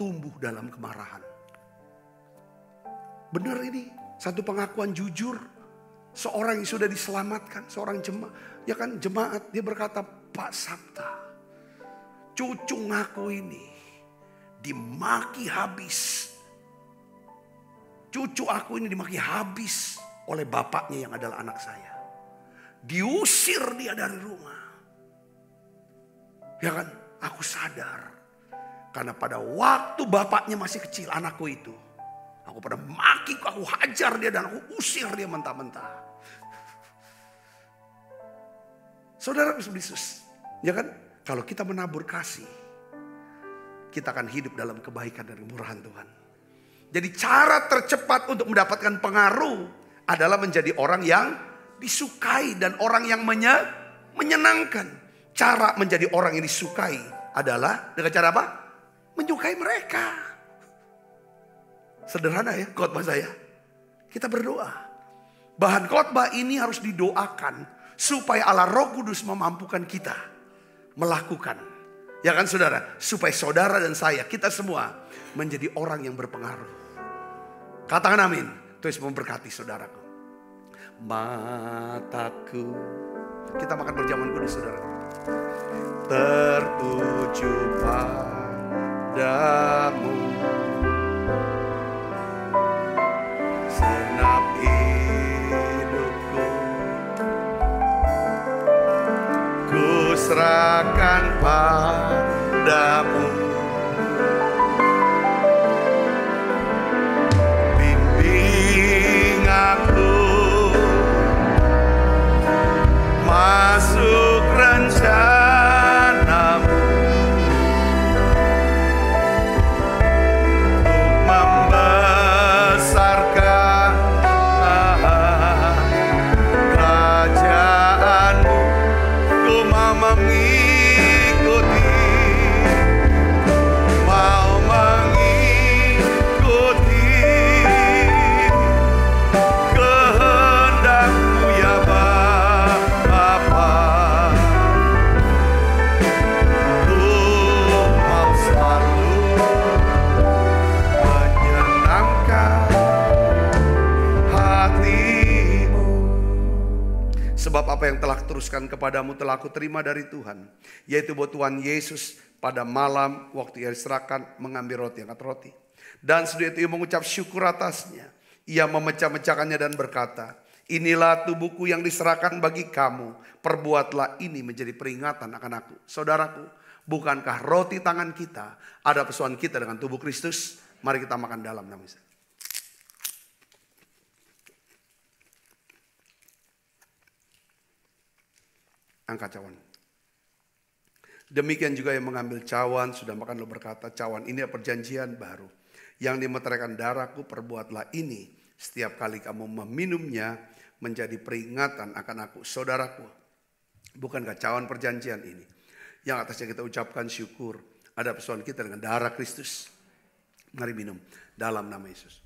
tumbuh dalam kemarahan. Benar ini, satu pengakuan jujur. Seorang yang sudah diselamatkan, seorang jemaat, ya kan jemaat, dia berkata, Pak Sabta, cucu ngaku ini dimaki habis. Cucu aku ini dimaki habis oleh bapaknya yang adalah anak saya. Diusir dia dari rumah. Ya kan, aku sadar. Karena pada waktu bapaknya masih kecil, anakku itu, aku pada maki, aku hajar dia dan aku usir dia mentah-mentah. Saudara Yesus, ya kan? Kalau kita menabur kasih, kita akan hidup dalam kebaikan dan kemurahan Tuhan. Jadi cara tercepat untuk mendapatkan pengaruh adalah menjadi orang yang disukai dan orang yang menyenangkan. Cara menjadi orang yang disukai adalah dengan cara apa? Menyukai mereka. Sederhana ya khotbah saya. Kita berdoa. Bahan khotbah ini harus didoakan supaya Allah Roh Kudus memampukan kita melakukan. Ya kan saudara? Supaya saudara dan saya, kita semua menjadi orang yang berpengaruh. Katakan amin. Tuhan memberkati saudaraku. Mataku. Kita makan berjamuan kudus saudara. Tertuju padamu. Senap hidupku ku serahkan padamu. Bimbing aku masuk rencanamu untuk membesarkan kerajaanmu. Ku mau mengikuti, mau mengikuti kehendak-Mu ya Bapa. Ku mau selalu menyenangkan hati-Mu. Sebab apa yang telah teruskan kepadamu telah aku terima dari Tuhan, yaitu bahwa Tuhan Yesus pada malam waktu ia diserahkan mengambil roti, angkat roti. Dan sesudah itu ia mengucap syukur atasnya. Ia memecah-mecahkannya dan berkata, inilah tubuhku yang diserahkan bagi kamu. Perbuatlah ini menjadi peringatan akan aku. Saudaraku, bukankah roti tangan kita ada persoalan kita dengan tubuh Kristus? Mari kita makan dalam nama Yesus. Angkat cawan. Demikian juga yang mengambil cawan sudah makan lalu berkata, cawan ini adalah perjanjian baru yang dimeteraikan darahku. Perbuatlah ini setiap kali kamu meminumnya menjadi peringatan akan aku. Saudaraku, bukankah cawan perjanjian ini yang atasnya kita ucapkan syukur ada persoalan kita dengan darah Kristus? Mari minum dalam nama Yesus.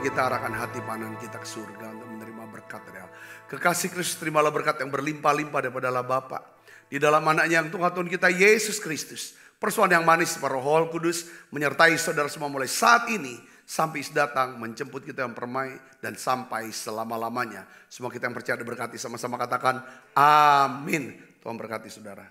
Kita arahkan hati pandangan kita ke surga untuk menerima berkat dari Allah. Kekasih Kristus, terimalah berkat yang berlimpah-limpah daripada Allah Bapa. Di dalam anaknya yang Tuhan kita Yesus Kristus. Persoalan yang manis para Roh Kudus menyertai saudara semua mulai saat ini sampai datang menjemput kita yang permai dan sampai selama-lamanya. Semua kita yang percaya diberkati sama-sama katakan amin. Tuhan berkati saudara.